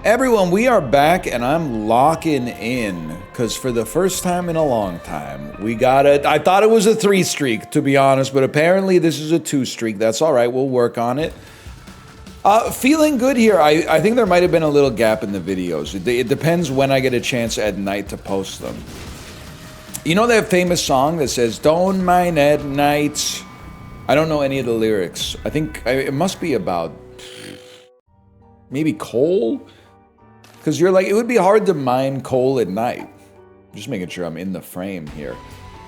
Everyone, we are back and I'm locking in because for the first time in a long time, we got it. I thought it was a 3 streak, to be honest, but apparently this is a 2 streak. That's all right. We'll work on it. Feeling good here. I think there might have been a little gap in the videos. It depends when I get a chance at night to post them. You know that famous song that says, "Don't mind at night"? I don't know any of the lyrics. I think it must be about maybe coal? Because you're like, it would be hard to mine coal at night. Just making sure I'm in the frame here.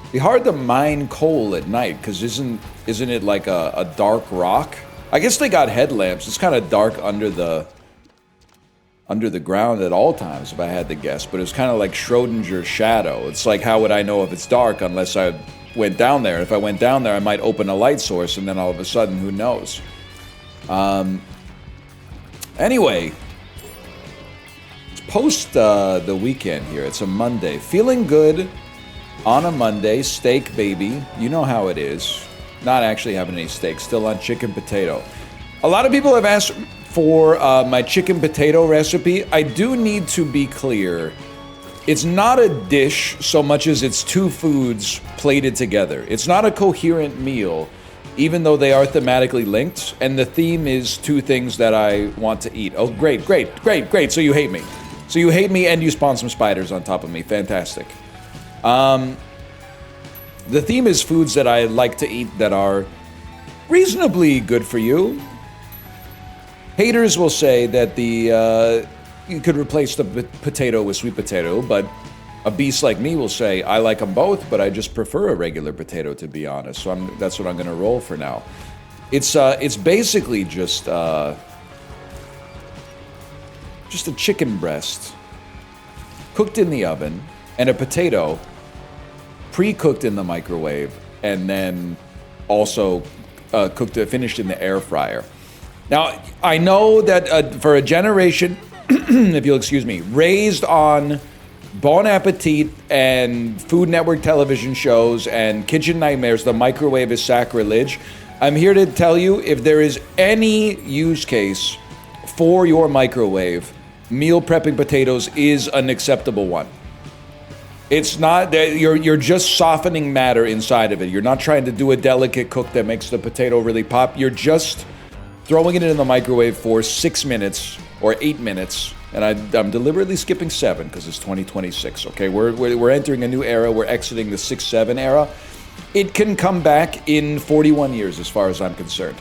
It'd be hard to mine coal at night, because isn't it like a dark rock? I guess they got headlamps. It's kind of dark under the ground at all times, if I had to guess. But it's kind of like Schrodinger's shadow. It's like, how would I know if it's dark unless I went down there? If I went down there, I might open a light source, and then all of a sudden, who knows? Anyway, it's post the weekend here. It's a Monday. Feeling good on a Monday. Steak, baby. You know how it is. Not actually having any steak. Still on chicken potato. A lot of people have asked for my chicken potato recipe. I do need to be clear. It's not a dish so much as it's 2 foods plated together. It's not a coherent meal, even though they are thematically linked, and the theme is 2 things that I want to eat. Oh, great. So you hate me. So you hate me and you spawn some spiders on top of me. Fantastic. The theme is foods that I like to eat that are reasonably good for you. Haters will say that you could replace the potato with sweet potato, but a beast like me will say, I like them both, but I just prefer a regular potato, to be honest. So that's what I'm going to roll for now. It's basically just a chicken breast cooked in the oven and a potato pre-cooked in the microwave and then also finished in the air fryer. Now, I know that for a generation, if you'll excuse me, raised on Bon Appetit and Food Network television shows and Kitchen Nightmares, the microwave is sacrilege. I'm here to tell you, if there is any use case for your microwave, meal prepping potatoes is an acceptable one. It's not that you're just softening matter inside of it. You're not trying to do a delicate cook that makes the potato really pop. You're just throwing it in the microwave for 6 minutes or 8 minutes. And I'm deliberately skipping 7 because it's 2026, okay? We're entering a new era. We're exiting the 6-7 era. It can come back in 41 years as far as I'm concerned.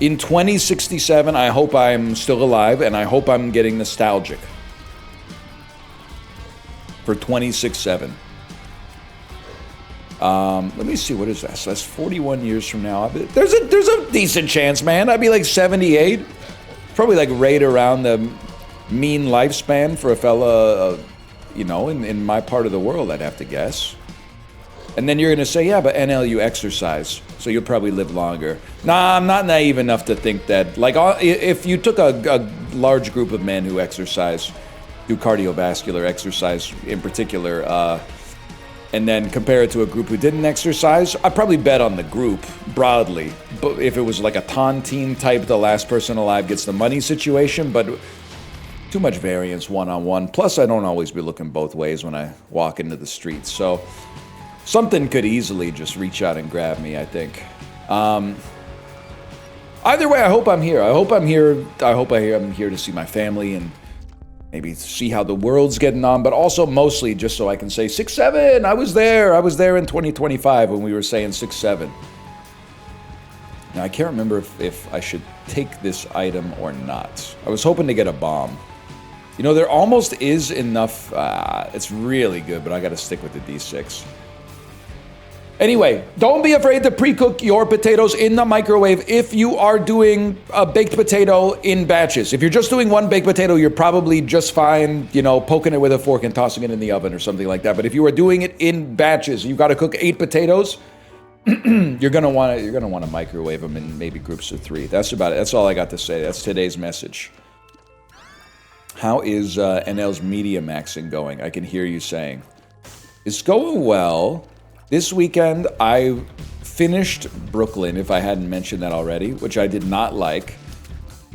In 2067, I hope I'm still alive, and I hope I'm getting nostalgic for 26-7. Let me see, what is that? So that's 41 years from now. There's a decent chance, man. I'd be like 78. Probably like right around the mean lifespan for a fella, in my part of the world, I'd have to guess. And then you're going to say, yeah, but NL, you exercise, so you'll probably live longer. Nah, I'm not naive enough to think that. Like, if you took a large group of men who exercise, do cardiovascular exercise in particular, and then compare it to a group who didn't exercise, I'd probably bet on the group broadly. But if it was like a tontine type, the last person alive gets the money situation, but too much variance one-on-one. Plus, I don't always be looking both ways when I walk into the streets. So something could easily just reach out and grab me, I think. Either way, I hope I'm here. I hope I'm here to see my family and maybe see how the world's getting on, but also mostly just so I can say 6-7. I was there in 2025 when we were saying 6-7. Now, I can't remember if I should take this item or not. I was hoping to get a bomb. There almost is enough. It's really good, but I got to stick with the D6. Anyway, don't be afraid to pre-cook your potatoes in the microwave if you are doing a baked potato in batches. If you're just doing one baked potato, you're probably just fine, poking it with a fork and tossing it in the oven or something like that. But if you are doing it in batches, you've got to cook 8 potatoes, you're gonna want to microwave them in maybe groups of 3. That's about it. That's all I got to say. That's today's message. How is NL's media maxing going? I can hear you saying. It's going well. This weekend, I finished Brooklyn, if I hadn't mentioned that already, which I did not like.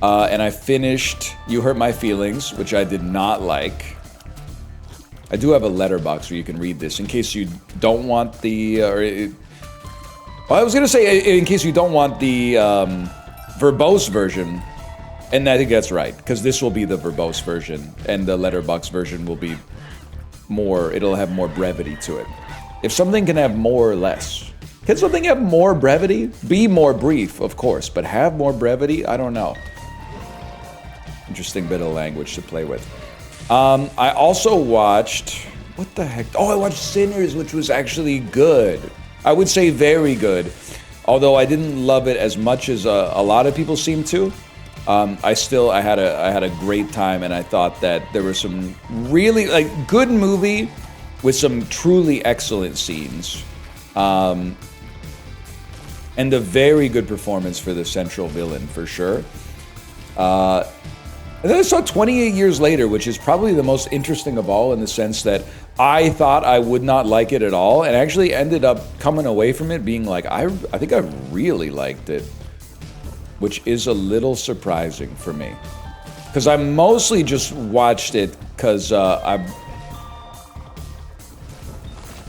And I finished You Hurt My Feelings, which I did not like. I do have a letterbox where you can read this in case you don't want the... well, I was going to say in case you don't want the verbose version. And I think that's right, because this will be the verbose version, and the letterbox version will be more... It'll have more brevity to it. If something can have more or less... Can something have more brevity? Be more brief, of course, but have more brevity? I don't know. Interesting bit of language to play with. I also watched... What the heck? Oh, I watched Sinners, which was actually good. I would say very good. Although I didn't love it as much as a lot of people seem to. I had a great time, and I thought that there were some really, like, good movie with some truly excellent scenes. And a very good performance for the central villain, for sure. And then I saw 28 Years Later, which is probably the most interesting of all in the sense that I thought I would not like it at all, and actually ended up coming away from it being like, I think I really liked it, which is a little surprising for me. Because I mostly just watched it because I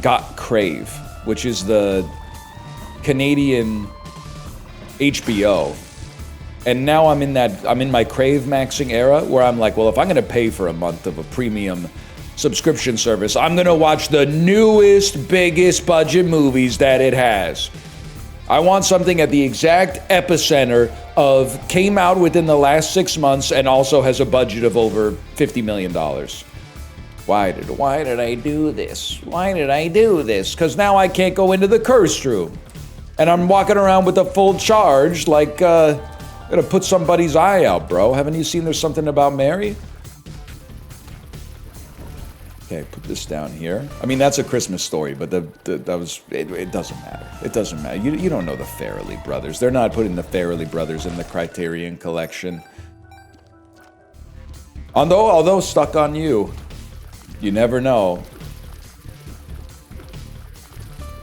got Crave, which is the Canadian HBO. And now I'm in my Crave maxing era where I'm like, well, if I'm going to pay for a month of a premium subscription service, I'm going to watch the newest, biggest budget movies that it has. I want something at the exact epicenter of came out within the last 6 months and also has a budget of over $50 million. Why did I do this? Why did I do this? Because now I can't go into the cursed room. And I'm walking around with a full charge like, gonna put somebody's eye out, bro. Haven't you seen There's Something About Mary? Okay, put this down here. I mean, that's a Christmas Story, but it doesn't matter. It doesn't matter. You don't know the Farrelly brothers. They're not putting the Farrelly brothers in the Criterion Collection. Although Stuck on You, you never know.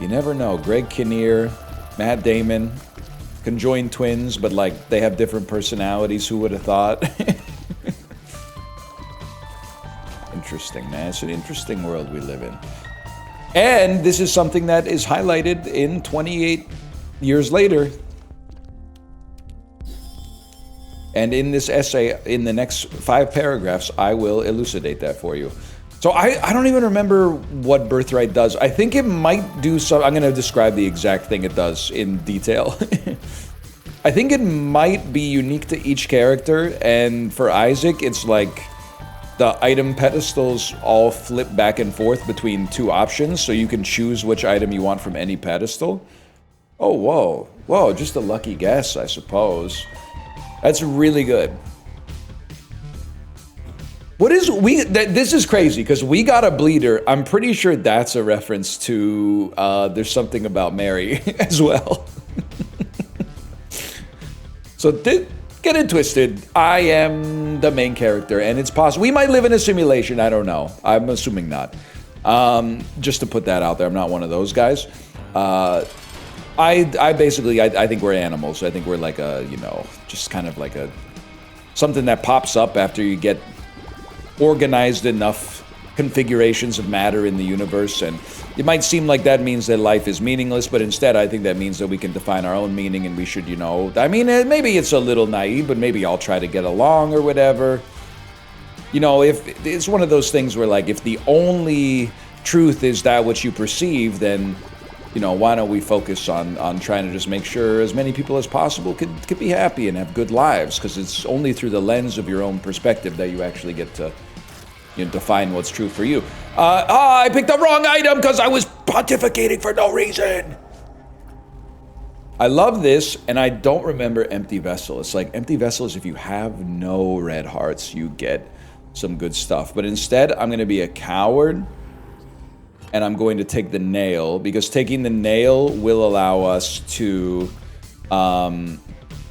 You never know. Greg Kinnear, Matt Damon, conjoined twins, but like they have different personalities. Who would have thought? Interesting, man. It's an interesting world we live in. And this is something that is highlighted in 28 Years Later. And in this essay, in the next 5 paragraphs, I will elucidate that for you. So I don't even remember what Birthright does. I think it might do some... I'm going to describe the exact thing it does in detail. I think it might be unique to each character, and for Isaac, it's like the item pedestals all flip back and forth between 2 options, so you can choose which item you want from any pedestal. Oh, whoa. Whoa, just a lucky guess, I suppose. That's really good. This is crazy, because we got a bleeder. I'm pretty sure that's a reference to There's Something About Mary as well. So get it twisted. I am the main character, and it's possible. We might live in a simulation. I don't know. I'm assuming not. Just to put that out there, I'm not one of those guys. I think we're animals. I think we're like a, just kind of like something that pops up after you get organized enough configurations of matter in the universe, and it might seem like that means that life is meaningless, but instead I think that means that we can define our own meaning, and we should, I mean, maybe it's a little naive, but maybe I'll try to get along or whatever. If it's one of those things where, like, if the only truth is that which you perceive, then, why don't we focus on trying to just make sure as many people as possible could be happy and have good lives, because it's only through the lens of your own perspective that you actually get to define what's true for you. I picked the wrong item because I was pontificating for no reason. I love this, and I don't remember Empty Vessel. It's like Empty Vessel is if you have no red hearts, you get some good stuff. But instead, I'm going to be a coward, and I'm going to take the nail, because taking the nail will allow us to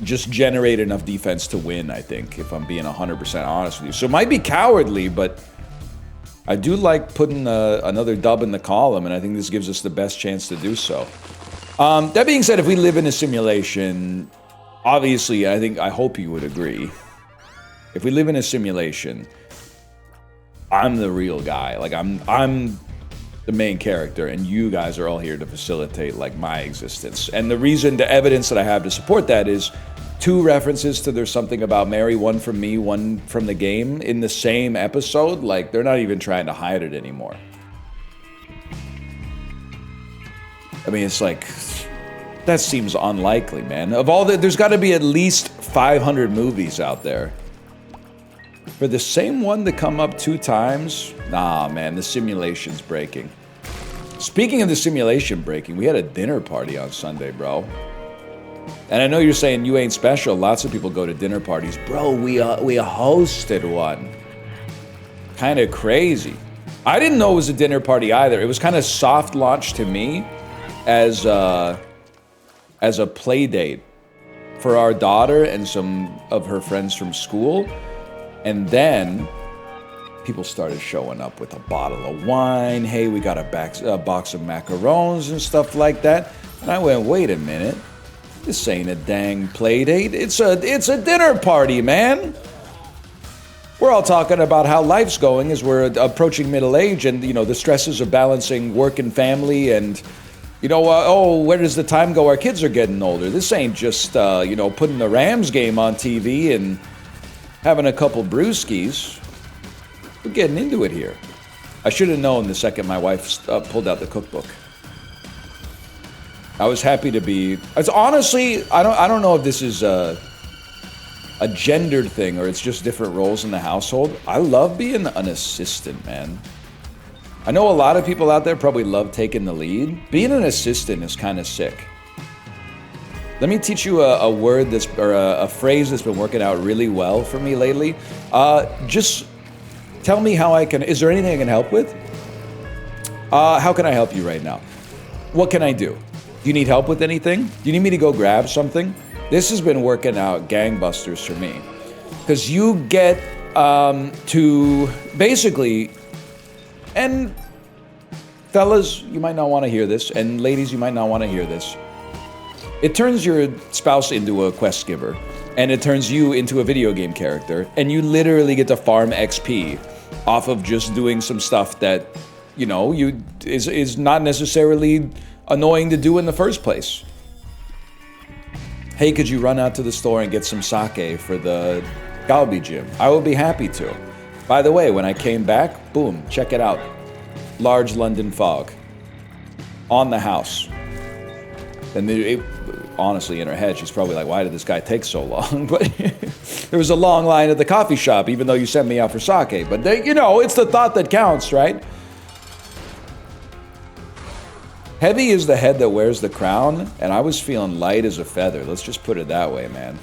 just generate enough defense to win, I think, if I'm being 100% honest with you. So it might be cowardly, but I do like putting another dub in the column, and I think this gives us the best chance to do so. That being said, if we live in a simulation, obviously, I hope you would agree If we live in a simulation, I'm the real guy. Like, I'm the main character, and you guys are all here to facilitate, like, my existence. And the reason, the evidence that I have to support that is 2 references to There's Something About Mary, one from me, one from the game, in the same episode. Like, they're not even trying to hide it anymore. I mean, it's like, that seems unlikely, man. Of all there's got to be at least 500 movies out there. For the same one to come up 2 times? Nah, man, the simulation's breaking. Speaking of the simulation breaking, we had a dinner party on Sunday, bro. And I know you're saying you ain't special. Lots of people go to dinner parties. Bro, we hosted one. Kind of crazy. I didn't know it was a dinner party either. It was kind of soft launched to me as a play date for our daughter and some of her friends from school. And then people started showing up with a bottle of wine. Hey, we got a box of macarons and stuff like that. And I went, wait a minute. This ain't a dang play date. It's a dinner party, man. We're all talking about how life's going as we're approaching middle age and, you know, the stresses of balancing work and family and, you know, oh, where does the time go? Our kids are getting older. This ain't just, you know, putting the Rams game on TV and having a couple brewskis. We're getting into it here. I should have known the second my wife pulled out the cookbook. I was happy to be. It's honestly, I don't know if this is a gendered thing or it's just different roles in the household. I love being an assistant, man. I know a lot of people out there probably love taking the lead. Being an assistant is kind of sick. Let me teach you a word or a phrase that's been working out really well for me lately. Just tell me how I can. Is there anything I can help with? How can I help you right now? What can I do? Do you need help with anything? Do you need me to go grab something? This has been working out gangbusters for me. Because you get to basically, and fellas, you might not want to hear this, and ladies, you might not want to hear this. It turns your spouse into a quest giver, and it turns you into a video game character, and you literally get to farm XP off of just doing some stuff that, you know, is not necessarily annoying to do in the first place. Hey, could you run out to the store and get some sake for the Galbi gym? I would be happy to. By the way, when I came back, boom, check it out. Large London fog. On the house. And honestly, in her head, she's probably like, why did this guy take so long? But there was a long line at the coffee shop, even though you sent me out for sake. But, you know, it's the thought that counts, right? Heavy is the head that wears the crown, and I was feeling light as a feather. Let's just put it that way, man.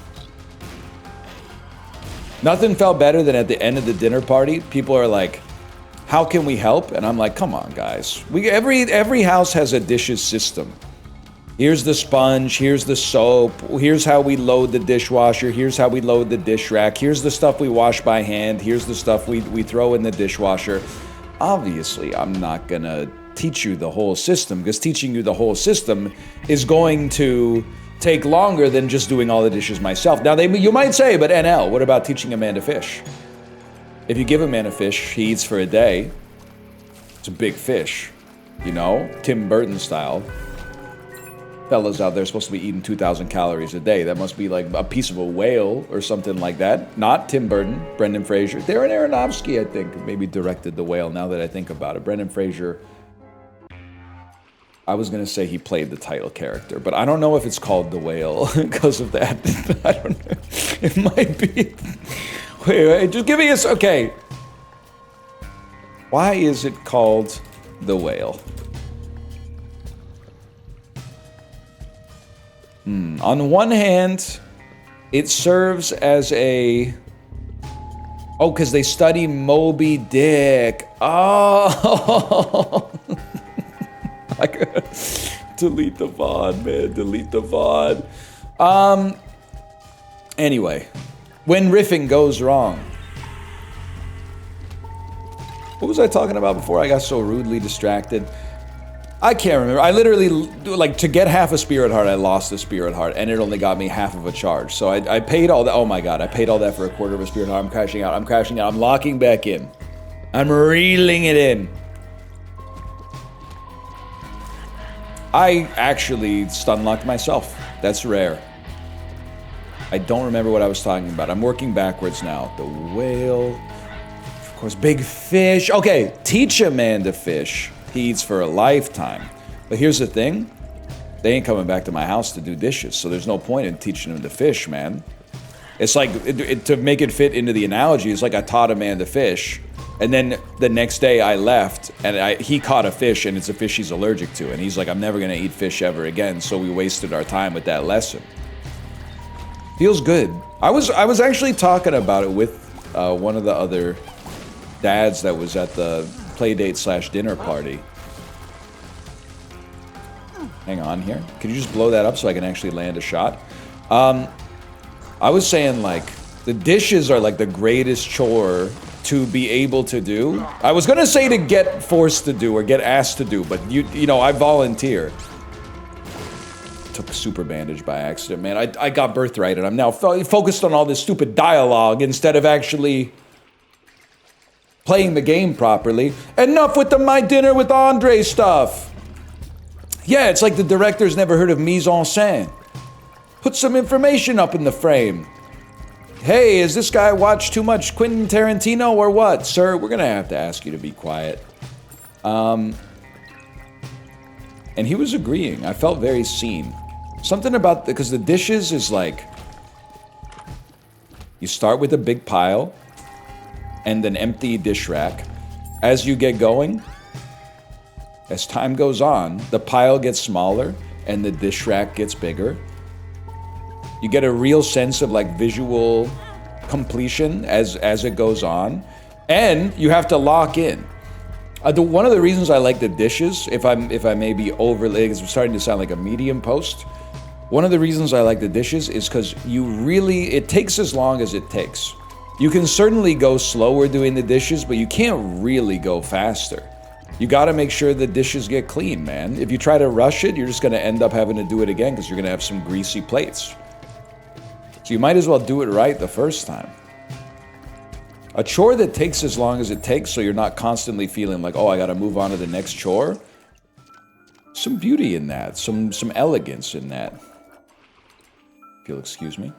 Nothing felt better than at the end of the dinner party, people are like, how can we help? And I'm like, come on, guys. Every house has a dishes system. Here's the sponge, here's the soap, here's how we load the dishwasher, here's how we load the dish rack, here's the stuff we wash by hand, here's the stuff we throw in the dishwasher. Obviously, I'm not gonna teach you the whole system, because teaching you the whole system is going to take longer than just doing all the dishes myself. Now, you might say, but NL, what about teaching a man to fish? If you give a man a fish, he eats for a day. It's a big fish, you know, Tim Burton style. Fellas out there are supposed to be eating 2,000 calories a day. That must be like a piece of a whale or something like that. Not Tim Burton, Brendan Fraser. Darren Aronofsky, I think, maybe directed The Whale, now that I think about it. Brendan Fraser, I was going to say he played the title character, but I don't know if it's called The Whale because of that. I don't know. It might be. Wait, just give me a... Okay. Why is it called The Whale? On one hand, it serves as a... Oh, because they study Moby Dick. Oh! I gotta delete the VOD, man. Delete the VOD. Anyway, when riffing goes wrong. What was I talking about before I got so rudely distracted? I can't remember. I literally, like, to get half a spirit heart, I lost a spirit heart, and it only got me half of a charge. So I paid all that. Oh my god, I paid all that for a quarter of a spirit heart. I'm crashing out. I'm crashing out. I'm locking back in. I'm reeling it in. I actually stun locked myself. That's rare. I don't remember what I was talking about. I'm working backwards now. The whale. Of course, big fish. Okay, teach a man to fish. He eats for a lifetime. But here's the thing. They ain't coming back to my house to do dishes, so there's no point in teaching him to fish, man. It's like, to make it fit into the analogy, it's like I taught a man to fish, and then the next day I left, and he caught a fish, and it's a fish he's allergic to, and he's like, I'm never gonna eat fish ever again, so we wasted our time with that lesson. Feels good. I was actually talking about it with one of the other dads that was at the playdate / dinner party. Hang on here. Could you just blow that up so I can actually land a shot? I was saying, like, the dishes are like the greatest chore to be able to do. I was gonna say to get forced to do or get asked to do, but you know, I volunteer. Took super bandage by accident, man. I got birthright, and I'm now focused on all this stupid dialogue instead of actually playing the game properly. Enough with the my dinner with Andre stuff. Yeah, it's like the director's never heard of mise en scène. Put some information up in the frame. Hey, has this guy watched too much Quentin Tarantino or what? Sir, we're gonna have to ask you to be quiet. And he was agreeing. I felt very seen. Something about, because the dishes is like, you start with a big pile and an empty dish rack. As you get going, as time goes on, the pile gets smaller and the dish rack gets bigger. You get a real sense of like visual completion as it goes on, and you have to lock in. One of the reasons I like the dishes, if I may be overly, because it's starting to sound like a medium post. One of the reasons I like the dishes is because it takes as long as it takes. You can certainly go slower doing the dishes, but you can't really go faster. You gotta make sure the dishes get clean, man. If you try to rush it, you're just gonna end up having to do it again because you're gonna have some greasy plates. So you might as well do it right the first time. A chore that takes as long as it takes so you're not constantly feeling like, oh, I gotta move on to the next chore. Some beauty in that, some elegance in that. If you'll excuse me.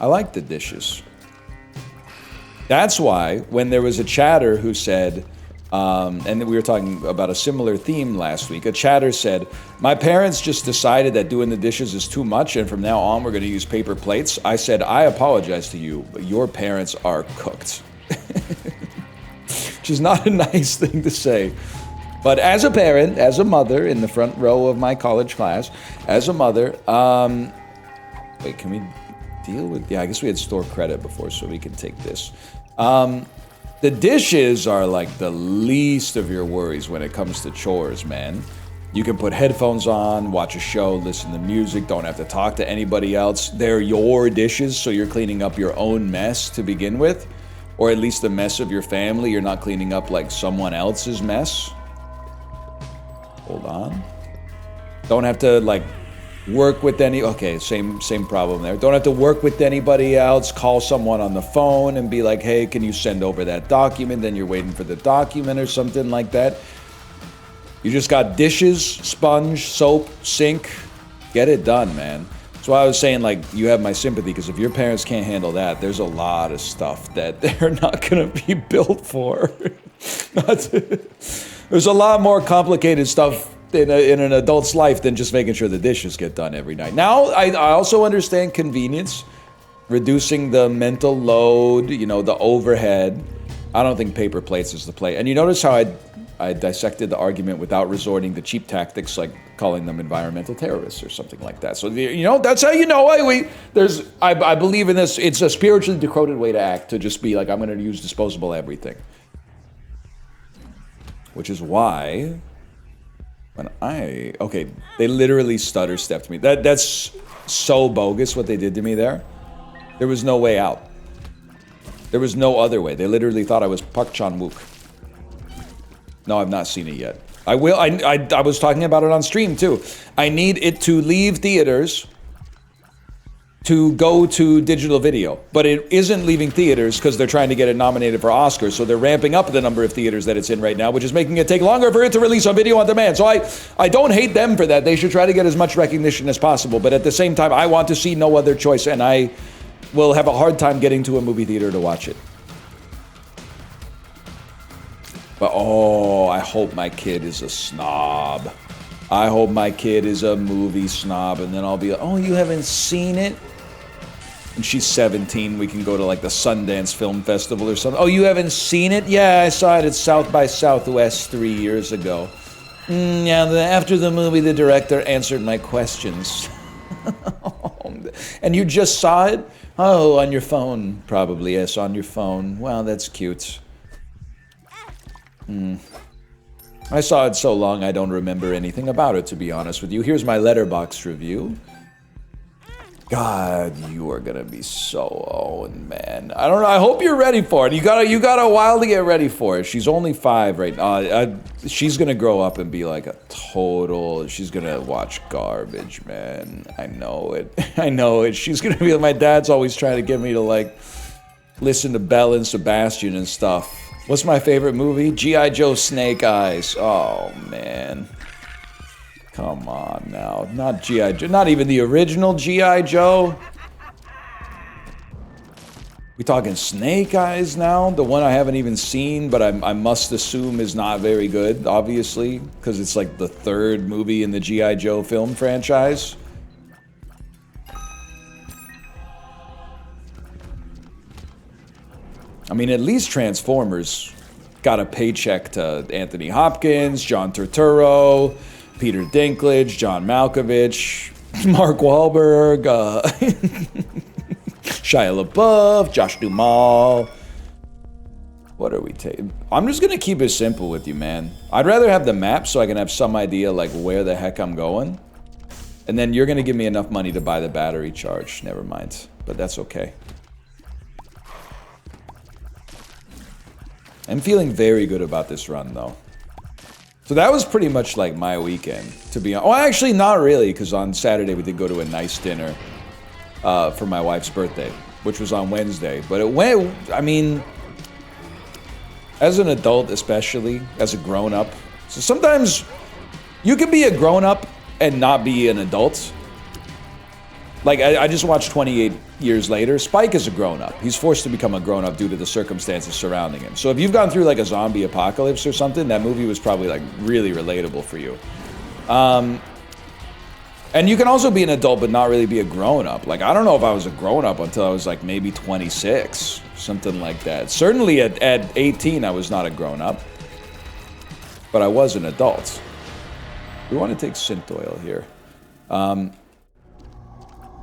I like the dishes. That's why when there was a chatter who said, and we were talking about a similar theme last week, a chatter said, my parents just decided that doing the dishes is too much and from now on we're going to use paper plates. I said, I apologize to you, but your parents are cooked. Which is not a nice thing to say. But as a parent, as a mother in the front row of my college class, as a mother, wait, can we deal with, yeah, I guess we had store credit before, so we can take this. The dishes are like the least of your worries when it comes to chores, man. You can put headphones on, watch a show, listen to music, don't have to talk to anybody else. They're your dishes, so you're cleaning up your own mess to begin with. Or at least the mess of your family. You're not cleaning up like someone else's mess. Hold on. Don't have to like work with okay, same problem there. Don't have to work with anybody else, call someone on the phone and be like, hey, can you send over that document? Then you're waiting for the document or something like that. You just got dishes, sponge, soap, sink. Get it done, man. That's why I was saying, like, you have my sympathy, because if your parents can't handle that, there's a lot of stuff that they're not going to be built for. There's a lot more complicated stuff in an adult's life than just making sure the dishes get done every night. Now, I also understand convenience, reducing the mental load, you know, the overhead. I don't think paper plates is the play. And you notice how I dissected the argument without resorting to cheap tactics like calling them environmental terrorists or something like that. So, you know, that's how you know I believe in this. It's a spiritually decoded way to act, to just be like, I'm going to use disposable everything. Which is why when they literally stutter stepped me. That's so bogus what they did to me there. There was no way out. There was no other way. They literally thought I was Park Chan-wook. No, I've not seen it yet. I will. I was talking about it on stream too. I need it to leave theaters to go to digital video, but it isn't leaving theaters because they're trying to get it nominated for Oscars, so they're ramping up the number of theaters that it's in right now, which is making it take longer for it to release on video on demand. So I don't hate them for that. They should try to get as much recognition as possible, but at the same time, I want to see no other choice, and I will have a hard time getting to a movie theater to watch it. But oh, I hope my kid is a snob. I hope my kid is a movie snob, and then I'll be like, oh, you haven't seen it? And she's 17, we can go to like the Sundance Film Festival or something. Oh, you haven't seen it? Yeah, I saw it at South by Southwest 3 years ago. Yeah, after the movie, the director answered my questions. And you just saw it? Oh, on your phone, probably. Yes, on your phone. Wow, that's cute. I saw it so long I don't remember anything about it, to be honest with you. Here's my Letterboxd review. God, you are gonna be so owned, man. I don't know. I hope you're ready for it. You got a while to get ready for it. She's only 5 right now. She's gonna grow up and be like a total. She's gonna watch garbage, man. I know it. I know it. She's gonna be. My dad's always trying to get me to like listen to Belle and Sebastian and stuff. What's my favorite movie? G.I. Joe Snake Eyes. Oh man. Come on now, not G.I. Joe, not even the original G.I. Joe. We talking Snake Eyes now? The one I haven't even seen, but I must assume is not very good, obviously, because it's like the 3rd movie in the G.I. Joe film franchise. I mean, at least Transformers got a paycheck to Anthony Hopkins, John Turturro, Peter Dinklage, John Malkovich, Mark Wahlberg, Shia LaBeouf, Josh Duhamel. What are we taking? I'm just gonna keep it simple with you, man. I'd rather have the map so I can have some idea like where the heck I'm going. And then you're gonna give me enough money to buy the battery charge. Never mind, but that's okay. I'm feeling very good about this run though. So that was pretty much like my weekend, to be honest. Oh, actually, not really, because on Saturday we did go to a nice dinner for my wife's birthday, which was on Wednesday. But it went, I mean, as an adult especially, as a grown-up. So sometimes you can be a grown-up and not be an adult. Like, I just watched 28 Years Later. Spike is a grown-up. He's forced to become a grown-up due to the circumstances surrounding him. So if you've gone through like a zombie apocalypse or something, that movie was probably like really relatable for you. And you can also be an adult but not really be a grown-up. Like, I don't know if I was a grown-up until I was like maybe 26, something like that. Certainly at 18, I was not a grown-up, but I was an adult. We want to take synth oil here.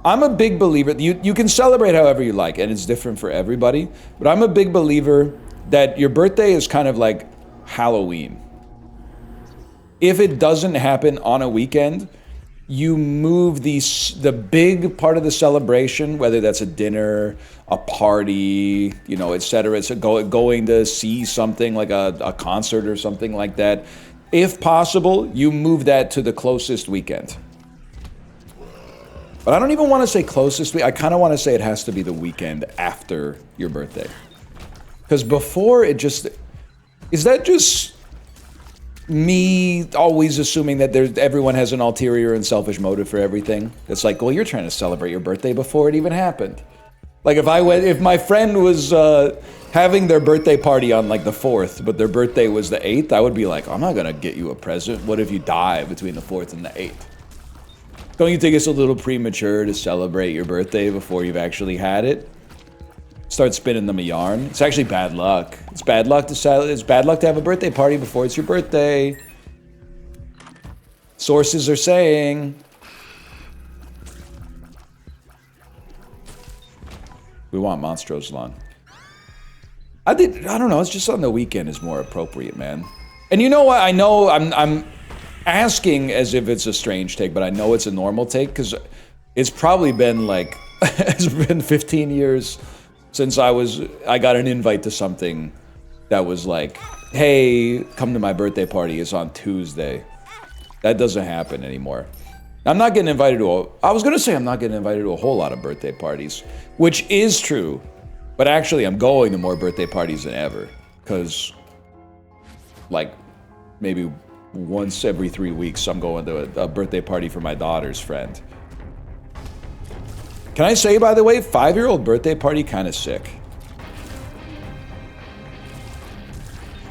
I'm a big believer, you can celebrate however you like, and it's different for everybody, but I'm a big believer that your birthday is kind of like Halloween. If it doesn't happen on a weekend, you move the big part of the celebration, whether that's a dinner, a party, you know, etc. It's going to see something like a concert or something like that. If possible, you move that to the closest weekend. But I don't even want to say closest week. I kind of want to say it has to be the weekend after your birthday. Because before it just... Is that just me always assuming that everyone has an ulterior and selfish motive for everything? It's like, well, you're trying to celebrate your birthday before it even happened. Like if my friend was having their birthday party on like the 4th, but their birthday was the 8th, I would be like, I'm not going to get you a present. What if you die between the 4th and the 8th? Don't you think it's a little premature to celebrate your birthday before you've actually had it? Start spinning them a yarn. It's actually bad luck. It's bad luck to have a birthday party before it's your birthday. Sources are saying. We want Monstro's Lawn. I don't know, it's just on the weekend is more appropriate, man. And you know what? I know I'm asking as if it's a strange take, but I know it's a normal take because it's probably been like it's been 15 years since I got an invite to something that was like, hey, come to my birthday party, is on Tuesday. That doesn't happen anymore. I'm not getting invited to I was gonna say I'm not getting invited to a whole lot of birthday parties, which is true, but actually I'm going to more birthday parties than ever, because like maybe once every 3 weeks I'm going to a birthday party for my daughter's friend. Can I say, by the way, 5-year-old birthday party kind of sick.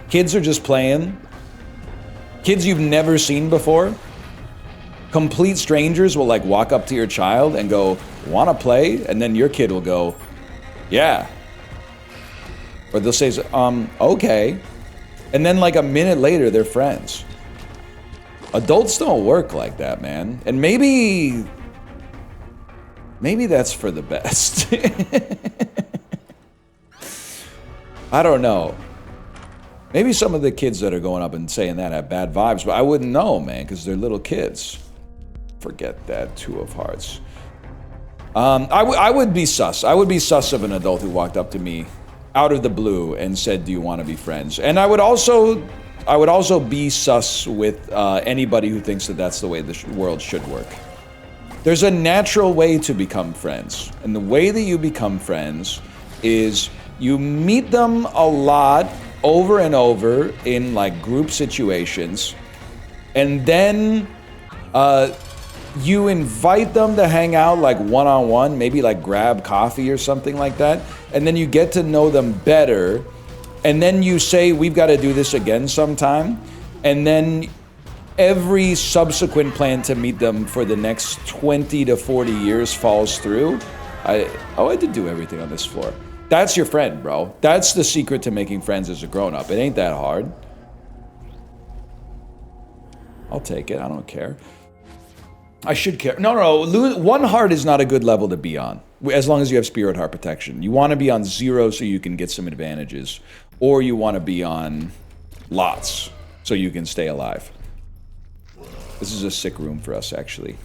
Kids are just playing. Kids you've never seen before. Complete strangers will like walk up to your child and go, "Wanna play?" And then your kid will go, "Yeah." Or they'll say, "Okay." And then like a minute later, they're friends. Adults don't work like that, man. And maybe that's for the best. I don't know. Maybe some of the kids that are going up and saying that have bad vibes, but I wouldn't know, man, because they're little kids. Forget that, 2 of hearts. I would be sus. I would be sus of an adult who walked up to me out of the blue and said, "Do you want to be friends?" And I would also be sus with anybody who thinks that that's the way the world should work. There's a natural way to become friends, and the way that you become friends is you meet them a lot over and over in like group situations, and then you invite them to hang out like one-on-one, maybe like grab coffee or something like that, and then you get to know them better, and then you say, "We've got to do this again sometime," and then every subsequent plan to meet them for the next 20 to 40 years falls through. I did do everything on this floor. That's your friend, bro. That's the secret to making friends as a grown-up. It ain't that hard. I'll take it. I don't care. I should care. No. 1 heart is not a good level to be on, as long as you have spirit heart protection. You want to be on 0 so you can get some advantages, or you want to be on lots so you can stay alive. This is a sick room for us, actually.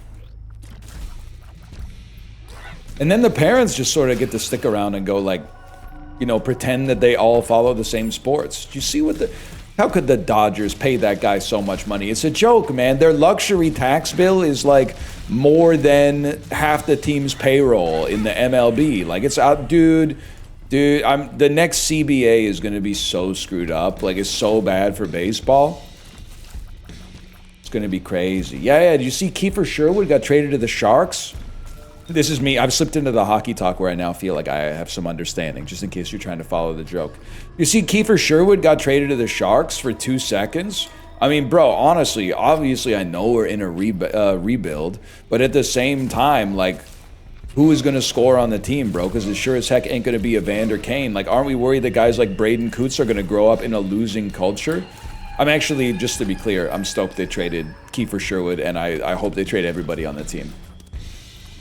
And then the parents just sort of get to stick around and go like, you know, pretend that they all follow the same sports. Do you see how could the Dodgers pay that guy so much money? It's a joke, man. Their luxury tax bill is like more than half the team's payroll in the MLB. Like it's out, dude, the next CBA is going to be so screwed up. Like it's so bad for baseball. It's going to be crazy. Yeah, did you see Kiefer Sherwood got traded to the Sharks? This is me. I've slipped into the hockey talk where I now feel like I have some understanding, just in case you're trying to follow the joke. You see, Kiefer Sherwood got traded to the Sharks for 2 seconds. I mean, bro, honestly, obviously I know we're in a rebuild, but at the same time, like, who is going to score on the team, bro? Because it sure as heck ain't going to be Evander Kane. Like, aren't we worried that guys like Braden Coots are going to grow up in a losing culture? I'm actually, just to be clear, I'm stoked they traded Kiefer Sherwood, and I hope they trade everybody on the team.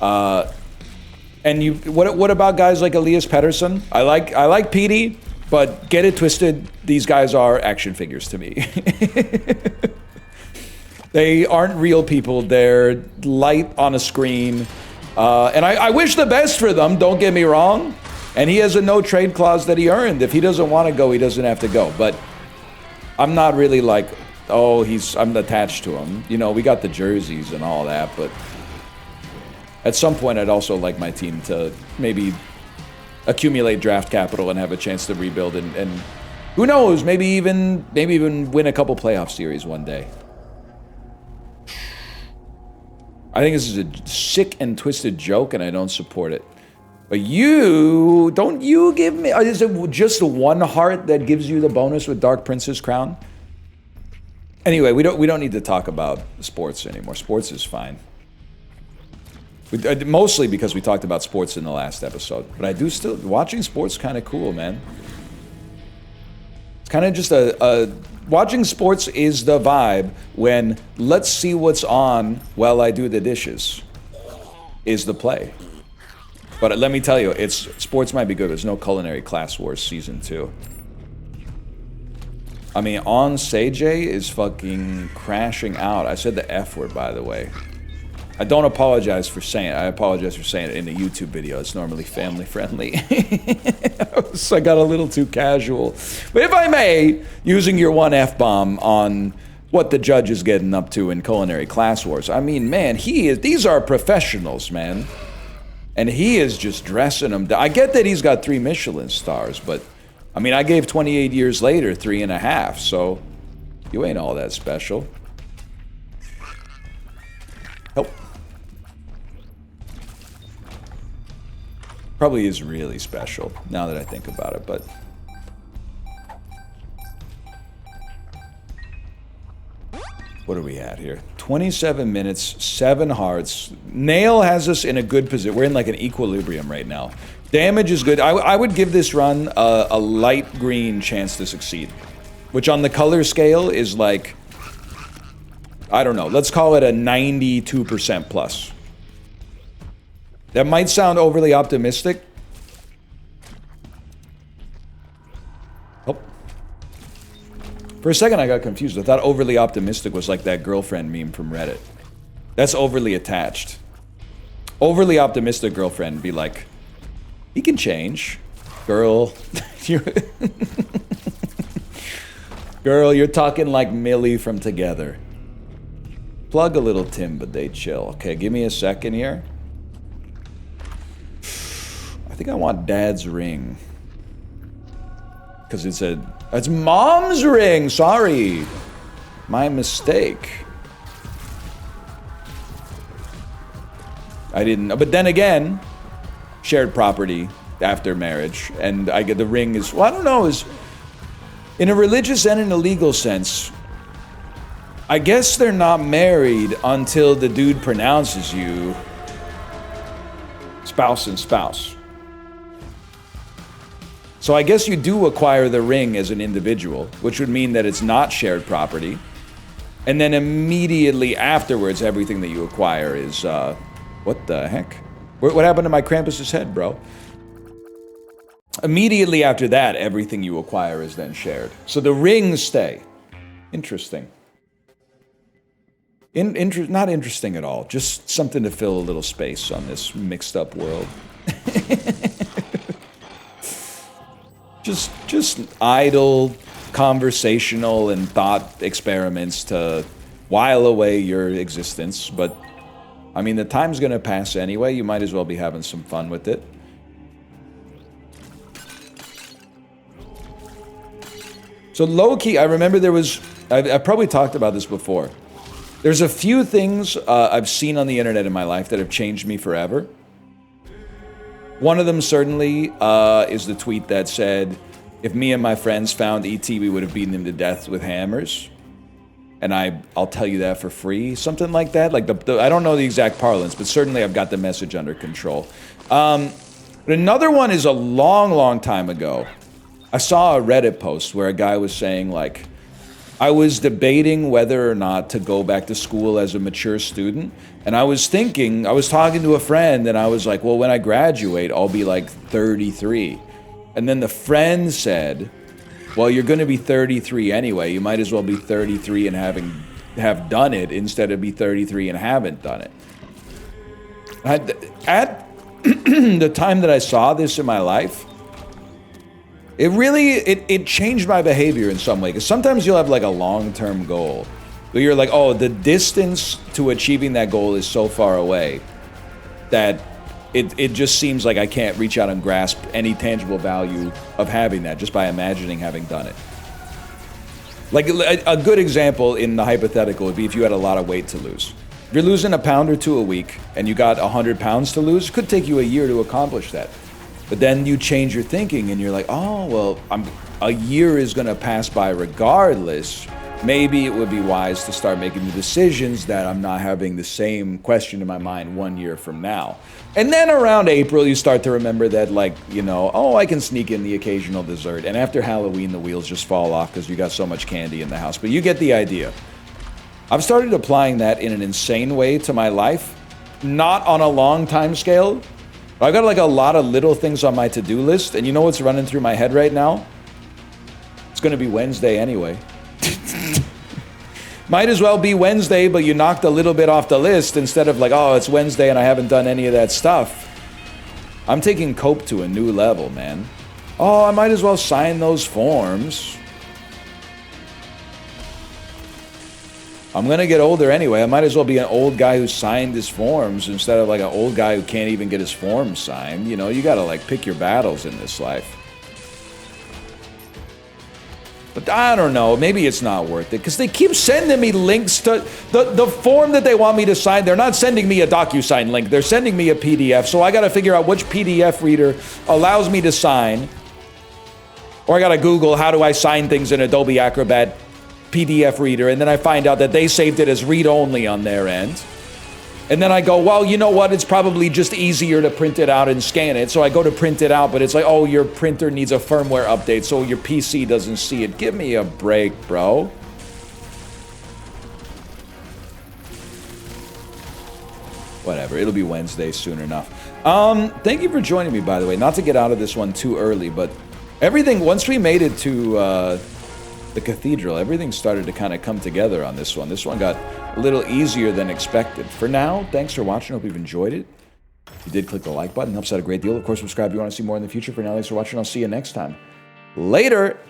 And what about guys like Elias Pettersson? I like Petey, but get it twisted, these guys are action figures to me. They aren't real people, they're light on a screen. And I wish the best for them, don't get me wrong. And he has a no trade clause that he earned. If he doesn't want to go, he doesn't have to go. But I'm not really like, oh, I'm attached to him. You know, we got the jerseys and all that, but at some point, I'd also like my team to maybe accumulate draft capital and have a chance to rebuild, and who knows, maybe even win a couple playoff series one day. I think this is a sick and twisted joke, and I don't support it. But don't you give me? Is it just 1 heart that gives you the bonus with Dark Prince's crown? Anyway, we don't need to talk about sports anymore. Sports is fine. Mostly because we talked about sports in the last episode. But I do still... Watching sports kind of cool, man. It's kind of just watching sports is the vibe when let's see what's on while I do the dishes is the play. But let me tell you, sports might be good. There's no Culinary Class Wars Season 2. I mean, On Seijay is fucking crashing out. I said the F word, by the way. I don't apologize for saying it. I apologize for saying it in a YouTube video. It's normally family friendly. So I got a little too casual. But if I may, using your one F-bomb on what the judge is getting up to in Culinary Class Wars. I mean, man, these are professionals, man. And he is just dressing them down. I get that he's got 3 Michelin stars, but I mean, I gave 28 years later 3.5, so you ain't all that special. Help. Probably is really special, now that I think about it, but... What are we at here? 27 minutes, 7 hearts. Nail has us in a good position. We're in like an equilibrium right now. Damage is good. I would give this run a light green chance to succeed. Which on the color scale is like... I don't know, let's call it a 92% plus. That might sound overly optimistic. Oh. For a second I got confused. I thought overly optimistic was like that girlfriend meme from Reddit. That's overly attached. Overly optimistic girlfriend be like, he can change. Girl, Girl, you're talking like Millie from Together. Plug a little Tim, but they chill. Okay, give me a second here. I think I want Dad's ring. Because it's Mom's ring! Sorry! My mistake. I didn't... But then again, shared property after marriage. And I get the ring is... Well, I don't know, is... In a religious and in a legal sense, I guess they're not married until the dude pronounces you spouse and spouse. So I guess you do acquire the ring as an individual, which would mean that it's not shared property. And then immediately afterwards, everything that you acquire is, what the heck? What happened to my Krampus's head, bro? Immediately after that, everything you acquire is then shared. So the rings stay. Interesting. Not interesting at all. Just something to fill a little space on this mixed up world. just idle, conversational, and thought experiments to while away your existence. But, I mean, the time's gonna pass anyway. You might as well be having some fun with it. So low-key, I remember there was... I've probably talked about this before. There's a few things I've seen on the internet in my life that have changed me forever. One of them certainly is the tweet that said, if me and my friends found E.T., we would have beaten him to death with hammers. And I'll tell you that for free. Something like that. Like I don't know the exact parlance, but certainly I've got the message under control. But another one is a long, long time ago. I saw a Reddit post where a guy was saying, like, I was debating whether or not to go back to school as a mature student. And I was talking to a friend, and I was like, well, when I graduate, I'll be like 33. And then the friend said, well, you're going to be 33 anyway. You might as well be 33 and have done it instead of be 33 and haven't done it. At the time that I saw this in my life, it changed my behavior in some way. Because sometimes you'll have like a long-term goal where you're like, oh, the distance to achieving that goal is so far away that it just seems like I can't reach out and grasp any tangible value of having that just by imagining having done it. Like a good example in the hypothetical would be if you had a lot of weight to lose. If you're losing a pound or two a week and you got 100 pounds to lose, it could take you a year to accomplish that. But then you change your thinking and you're like, oh, well, a year is going to pass by regardless. Maybe it would be wise to start making the decisions that I'm not having the same question in my mind 1 year from now. And then around April, you start to remember that, like, you know, oh, I can sneak in the occasional dessert. And after Halloween, the wheels just fall off because you got so much candy in the house. But you get the idea. I've started applying that in an insane way to my life. Not on a long time scale. I've got like a lot of little things on my to-do list. And you know what's running through my head right now? It's going to be Wednesday anyway. Might as well be Wednesday, but you knocked a little bit off the list instead of like, oh, it's Wednesday and I haven't done any of that stuff. I'm taking cope to a new level, man. Oh, I might as well sign those forms. I'm gonna get older anyway. I might as well be an old guy who signed his forms instead of like an old guy who can't even get his forms signed. You know, you gotta like pick your battles in this life. But I don't know, maybe it's not worth it, because they keep sending me links to the form that they want me to sign. They're not sending me a DocuSign link, they're sending me a PDF, so I gotta figure out which PDF reader allows me to sign. Or I gotta Google, how do I sign things in Adobe Acrobat PDF reader, and then I find out that they saved it as read-only on their end. And then I go, well, you know what? It's probably just easier to print it out and scan it. So I go to print it out, but it's like, oh, your printer needs a firmware update, so your PC doesn't see it. Give me a break, bro. Whatever, it'll be Wednesday soon enough. Thank you for joining me, by the way. Not to get out of this one too early, but everything, once we made it to the cathedral, everything started to kind of come together on this one. This one got a little easier than expected. For now, thanks for watching. Hope you've enjoyed it. If you did, click the like button. Helps out a great deal. Of course, subscribe if you want to see more in the future. For now, thanks for watching. I'll see you next time. Later.